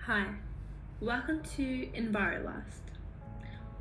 Hi, welcome to EnviroLast.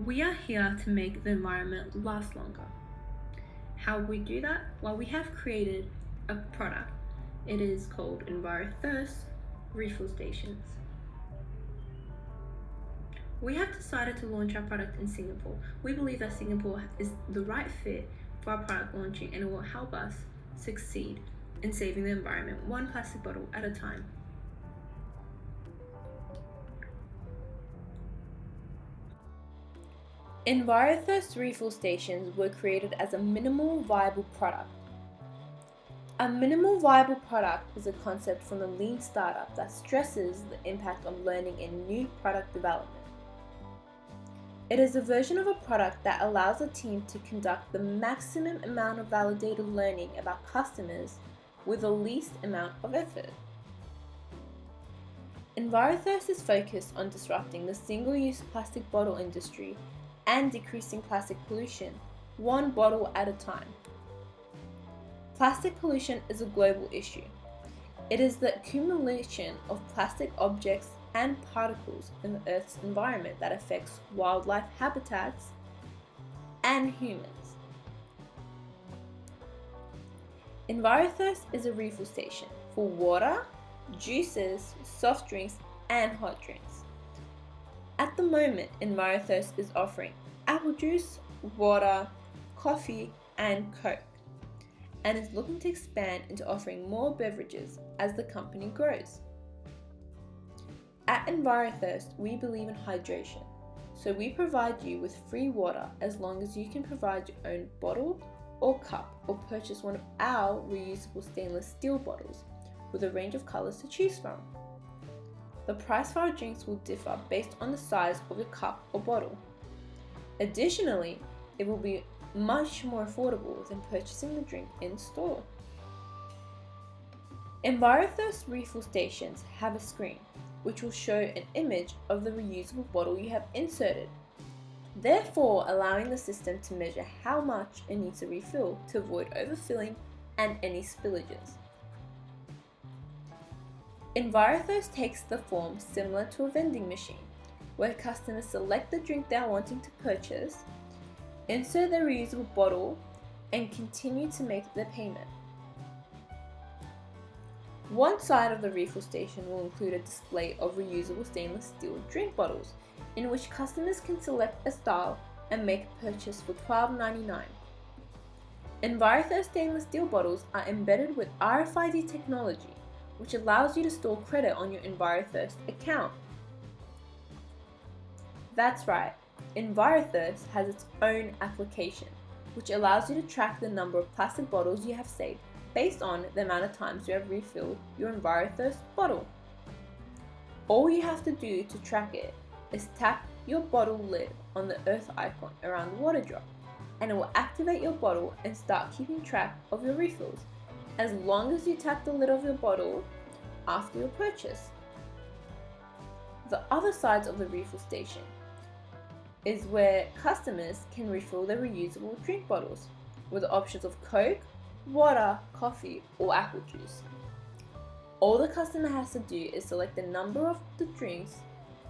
We are here to make the environment last longer. How we do that? Well, we have created a product. It is called EnviroThirst refill stations. We have decided to launch our product in Singapore. We believe that Singapore is the right fit for our product launching, and it will help us succeed in saving the environment one plastic bottle at a time. EnviroThirst refill stations were created as a minimal viable product. A minimal viable product is a concept from a lean startup that stresses the impact of learning in new product development. It is a version of a product that allows a team to conduct the maximum amount of validated learning about customers with the least amount of effort. EnviroThirst is focused on disrupting the single-use plastic bottle industry and decreasing plastic pollution, one bottle at a time. Plastic pollution is a global issue. It is the accumulation of plastic objects and particles in the Earth's environment that affects wildlife habitats and humans. EnviroThirst is a refill station for water, juices, soft drinks, and hot drinks. At the moment, EnviroThirst is offering apple juice, water, coffee, and Coke, and is looking to expand into offering more beverages as the company grows. At EnviroThirst, we believe in hydration, so we provide you with free water as long as you can provide your own bottle or cup or purchase one of our reusable stainless steel bottles with a range of colors to choose from. The price for our drinks will differ based on the size of your cup or bottle. Additionally, it will be much more affordable than purchasing the drink in store. EnviroThirst refill stations have a screen which will show an image of the reusable bottle you have inserted, therefore allowing the system to measure how much it needs to refill to avoid overfilling and any spillages. EnviroThirst takes the form similar to a vending machine, where customers select the drink they are wanting to purchase, insert their reusable bottle, and continue to make their payment. One side of the refill station will include a display of reusable stainless steel drink bottles, in which customers can select a style and make a purchase for $12.99. EnviroThirst stainless steel bottles are embedded with RFID technology, which allows you to store credit on your EnviroThirst account. That's right, EnviroThirst has its own application, which allows you to track the number of plastic bottles you have saved based on the amount of times you have refilled your EnviroThirst bottle. All you have to do to track it is tap your bottle lid on the earth icon around the water drop, and it will activate your bottle and start keeping track of your refills, as long as you tap the lid of your bottle after your purchase. The other side of the refill station is where customers can refill their reusable drink bottles with the options of Coke, water, coffee, or apple juice. All the customer has to do is select the number of the drinks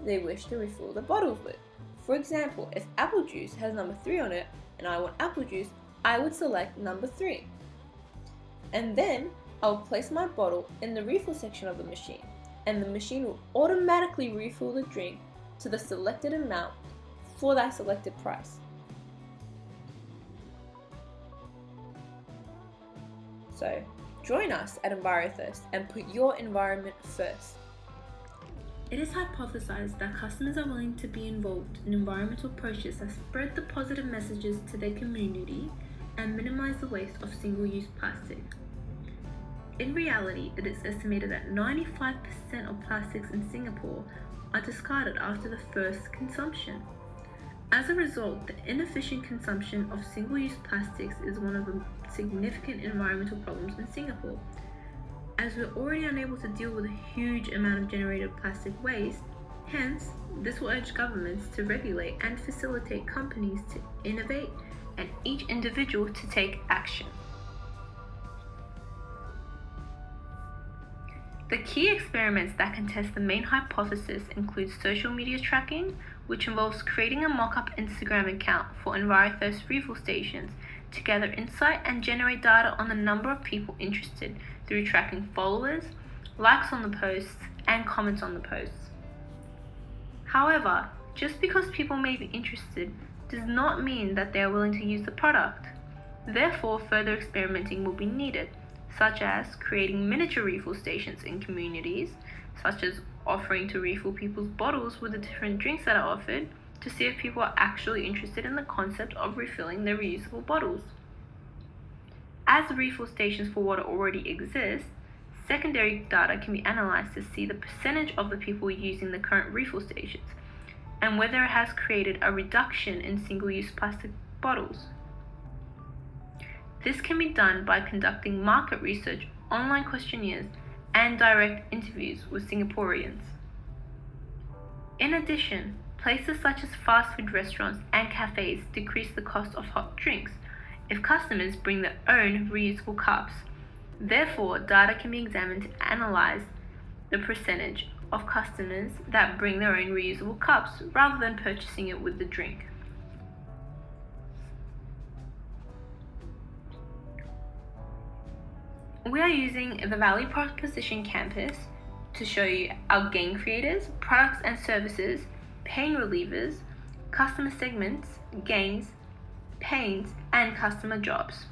they wish to refill the bottles with. For example, if apple juice has number 3 on it and I want apple juice, I would select number 3. And then I'll place my bottle in the refill section of the machine, and the machine will automatically refill the drink to the selected amount for that selected price. So, join us at EnviroThirst and put your environment first. It is hypothesized that customers are willing to be involved in environmental approaches that spread the positive messages to their community and minimize the waste of single-use plastic. In reality, it is estimated that 95% of plastics in Singapore are discarded after the first consumption. As a result, the inefficient consumption of single-use plastics is one of the significant environmental problems in Singapore. As we're already unable to deal with a huge amount of generated plastic waste, hence, this will urge governments to regulate and facilitate companies to innovate and each individual to take action. The key experiments that can test the main hypothesis include social media tracking, which involves creating a mock-up Instagram account for EnviroThirst refill stations to gather insight and generate data on the number of people interested through tracking followers, likes on the posts, and comments on the posts. However, just because people may be interested does not mean that they are willing to use the product. Therefore, further experimenting will be needed, such as creating miniature refill stations in communities, such as offering to refill people's bottles with the different drinks that are offered, to see if people are actually interested in the concept of refilling their reusable bottles. As the refill stations for water already exist, secondary data can be analyzed to see the percentage of the people using the current refill stations and whether it has created a reduction in single-use plastic bottles. This can be done by conducting market research, online questionnaires, and direct interviews with Singaporeans. In addition, places such as fast food restaurants and cafes decrease the cost of hot drinks if customers bring their own reusable cups. Therefore, data can be examined to analyze the percentage of customers that bring their own reusable cups rather than purchasing it with the drink. We are using the Value Proposition Campus to show you our gain creators, products and services, pain relievers, customer segments, gains, pains, and customer jobs.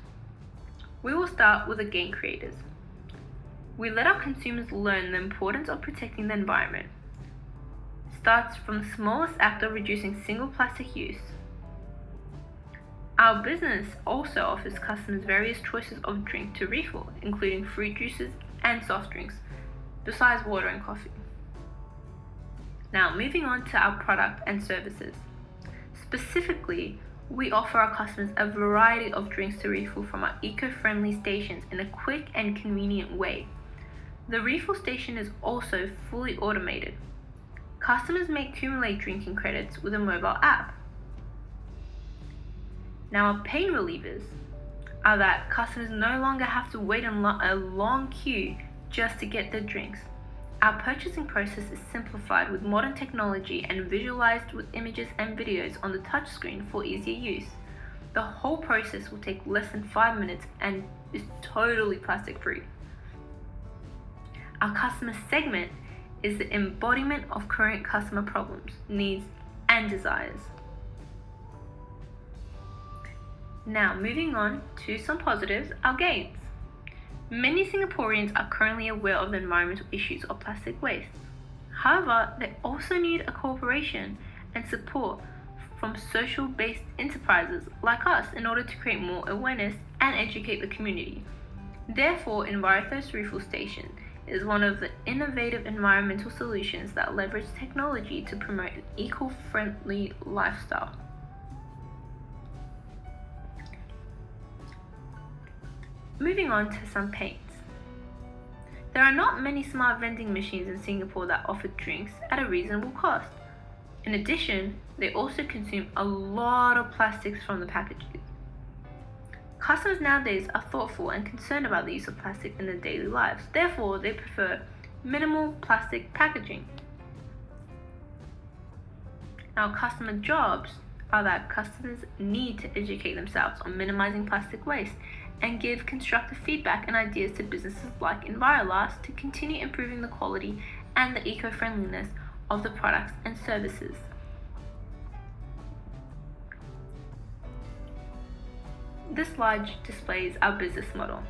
We will start with the gain creators. We let our consumers learn the importance of protecting the environment. It starts from the smallest act of reducing single plastic use. Our business also offers customers various choices of drink to refill, including fruit juices and soft drinks, besides water and coffee. Now, moving on to our product and services. Specifically, we offer our customers a variety of drinks to refill from our eco-friendly stations in a quick and convenient way. The refill station is also fully automated. Customers may accumulate drinking credits with a mobile app. Now, our pain relievers are that customers no longer have to wait in a long queue just to get their drinks. Our purchasing process is simplified with modern technology and visualized with images and videos on the touchscreen for easier use. The whole process will take less than 5 minutes and is totally plastic free. Our customer segment is the embodiment of current customer problems, needs, and desires. Now, moving on to some positives, our gains. Many Singaporeans are currently aware of the environmental issues of plastic waste. However, they also need a cooperation and support from social-based enterprises like us in order to create more awareness and educate the community. Therefore, EnviroThirst Refill Station is one of the innovative environmental solutions that leverage technology to promote an eco-friendly lifestyle. Moving on to some pains. There are not many smart vending machines in Singapore that offer drinks at a reasonable cost. In addition, they also consume a lot of plastics from the packaging. Customers nowadays are thoughtful and concerned about the use of plastic in their daily lives. Therefore, they prefer minimal plastic packaging. Now, customer jobs are that customers need to educate themselves on minimizing plastic waste and give constructive feedback and ideas to businesses like EnviroLast to continue improving the quality and the eco-friendliness of the products and services. This slide displays our business model.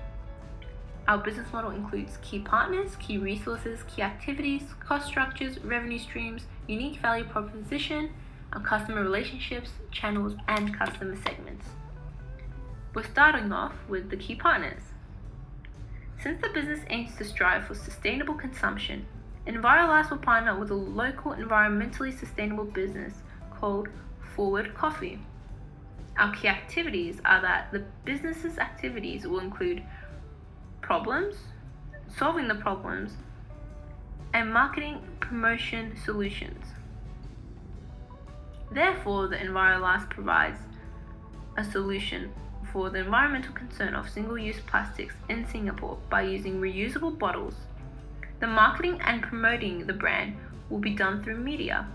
Our business model includes key partners, key resources, key activities, cost structures, revenue streams, unique value proposition, our customer relationships, channels, and customer segments. We're starting off with the key partners. Since the business aims to strive for sustainable consumption, EnviroLast will partner with a local environmentally sustainable business called Forward Coffee. Our key activities are that the business's activities will include problems, solving the problems, and marketing promotion solutions. Therefore, the EnviroLast provides a solution for the environmental concern of single-use plastics in Singapore by using reusable bottles. The marketing and promoting the brand will be done through media.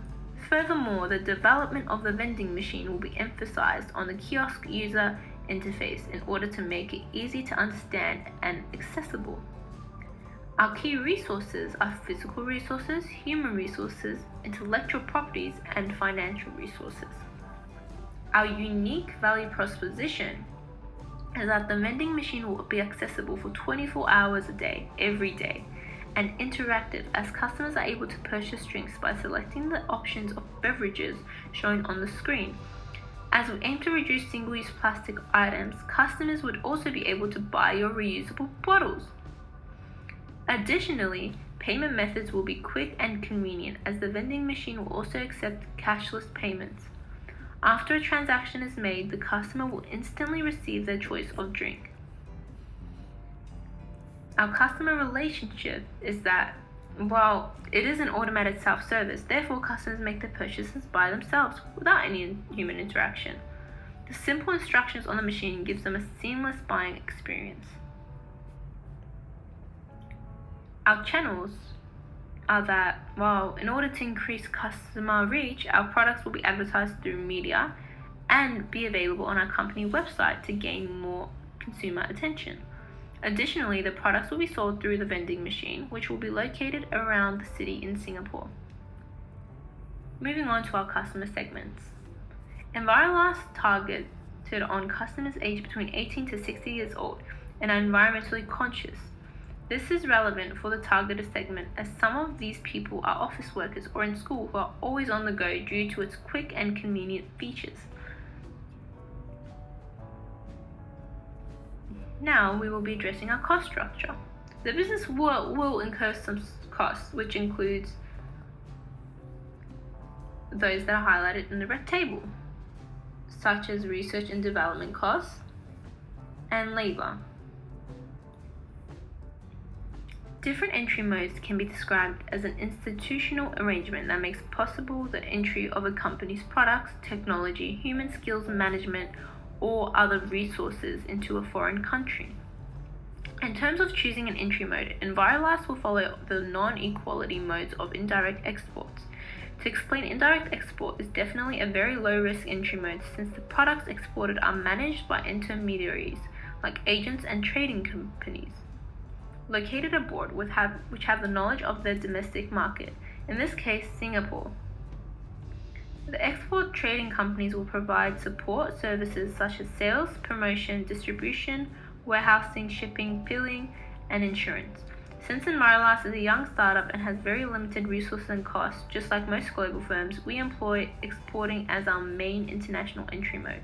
Furthermore, the development of the vending machine will be emphasized on the kiosk user interface in order to make it easy to understand and accessible. Our key resources are physical resources, human resources, intellectual properties, and financial resources. Our unique value proposition is that the vending machine will be accessible for 24 hours a day, every day, and interactive, as customers are able to purchase drinks by selecting the options of beverages shown on the screen. As we aim to reduce single-use plastic items, customers would also be able to buy your reusable bottles. Additionally, payment methods will be quick and convenient, as the vending machine will also accept cashless payments. After a transaction is made, the customer will instantly receive their choice of drink. Our customer relationship is that, while it is an automated self-service, therefore customers make their purchases by themselves without any human interaction. The simple instructions on the machine gives them a seamless buying experience. Our channels are that, while in order to increase customer reach, our products will be advertised through media and be available on our company website to gain more consumer attention. Additionally, the products will be sold through the vending machine, which will be located around the city in Singapore. Moving on to our customer segments. EnviroLast targeted on customers aged between 18 to 60 years old and are environmentally conscious. This is relevant for the targeted segment, as some of these people are office workers or in school who are always on the go due to its quick and convenient features. Now we will be addressing our cost structure. The business will incur some costs, which includes those that are highlighted in the red table, such as research and development costs and labor. Different entry modes can be described as an institutional arrangement that makes possible the entry of a company's products, technology, human skills management, or other resources into a foreign country. In terms of choosing an entry mode, EnviroLast will follow the non-equality modes of indirect exports. To explain, indirect export is definitely a very low-risk entry mode, since the products exported are managed by intermediaries like agents and trading companies located abroad which have the knowledge of their domestic market, in this case Singapore. The export trading companies will provide support services such as sales, promotion, distribution, warehousing, shipping, billing, and insurance. Since EnviroLast is a young startup and has very limited resources and costs, just like most global firms, we employ exporting as our main international entry mode.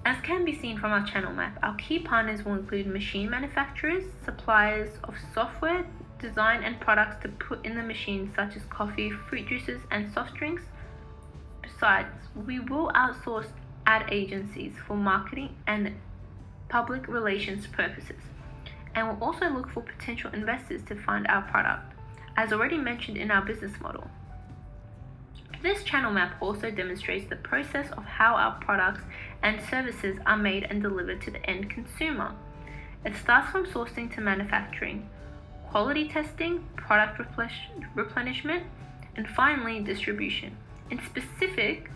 As can be seen from our channel map, our key partners will include machine manufacturers, suppliers of software, design and products to put in the machine, such as coffee, fruit juices, and soft drinks. Besides, we will outsource ad agencies for marketing and public relations purposes, and will also look for potential investors to fund our product, as already mentioned in our business model. This channel map also demonstrates the process of how our products and services are made and delivered to the end consumer. It starts from sourcing to manufacturing, quality testing, product replenishment, and finally distribution. In specific,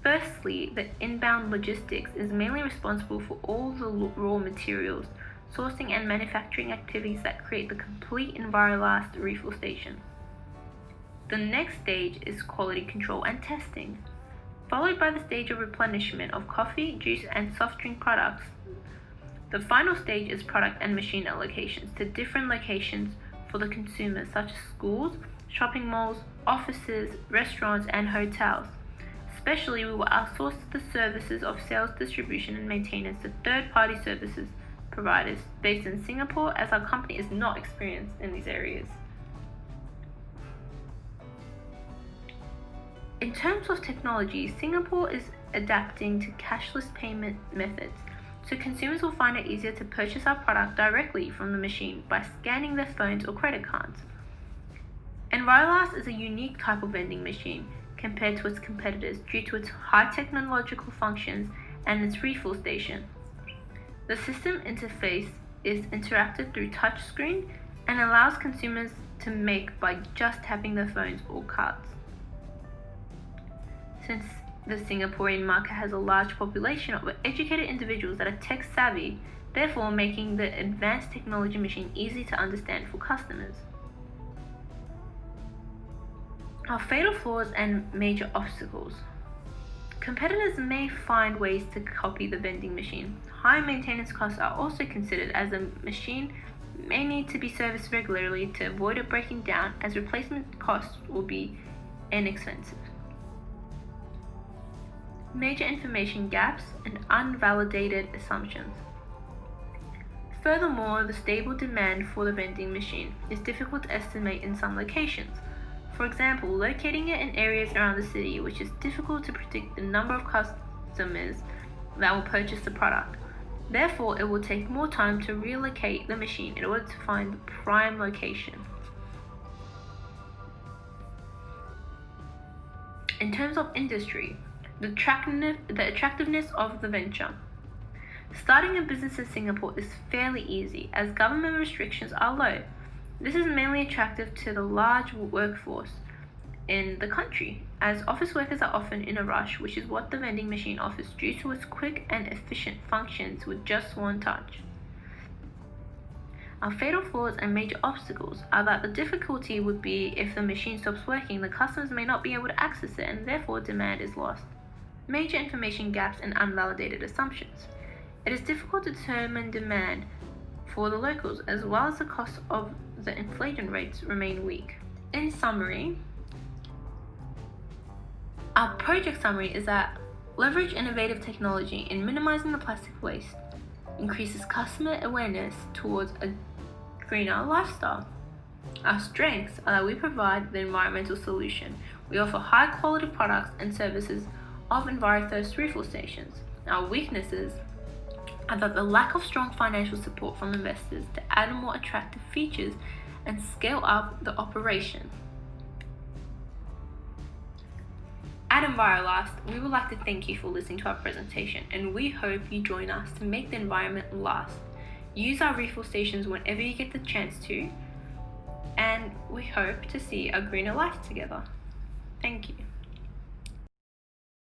firstly, the inbound logistics is mainly responsible for all the raw materials, sourcing and manufacturing activities that create the complete EnviroLast refill station. The next stage is quality control and testing, followed by the stage of replenishment of coffee, juice, and soft drink products. The final stage is product and machine allocations to different locations for the consumer, such as schools, shopping malls, offices, restaurants, and hotels. Especially, we will outsource the services of sales, distribution, and maintenance to third-party services providers based in Singapore, as our company is not experienced in these areas. In terms of technology, Singapore is adapting to cashless payment methods, so consumers will find it easier to purchase our product directly from the machine by scanning their phones or credit cards. EnviroLast is a unique type of vending machine compared to its competitors due to its high technological functions and its refill station. The system interface is interactive through touchscreen and allows consumers to make by just tapping their phones or cards. Since the Singaporean market has a large population of educated individuals that are tech savvy, therefore making the advanced technology machine easy to understand for customers. Our fatal flaws and major obstacles. Competitors may find ways to copy the vending machine. High maintenance costs are also considered, as the machine may need to be serviced regularly to avoid it breaking down, as replacement costs will be inexpensive. Major information gaps and unvalidated assumptions. Furthermore, the stable demand for the vending machine is difficult to estimate in some locations. For example, locating it in areas around the city, which is difficult to predict the number of customers that will purchase the product. Therefore, it will take more time to relocate the machine in order to find the prime location. In terms of industry, the attractiveness of the venture. Starting a business in Singapore is fairly easy, as government restrictions are low. This is mainly attractive to the large workforce in the country, as office workers are often in a rush, which is what the vending machine offers due to its quick and efficient functions with just one touch. Our fatal flaws and major obstacles are that the difficulty would be if the machine stops working, the customers may not be able to access it, and therefore demand is lost. Major information gaps and unvalidated assumptions. It is difficult to determine demand for the locals, as well as the cost of the inflation rates remain weak. In summary, our project summary is that leverage innovative technology in minimizing the plastic waste, increases customer awareness towards a greener lifestyle. Our strengths are that we provide the environmental solution. We offer high quality products and services of EnviroThirst refill stations. Our weaknesses are that the lack of strong financial support from investors to add more attractive features and scale up the operation. At EnviroLast, we would like to thank you for listening to our presentation, and we hope you join us to make the environment last. Use our refill stations whenever you get the chance to, and we hope to see a greener life together. Thank you.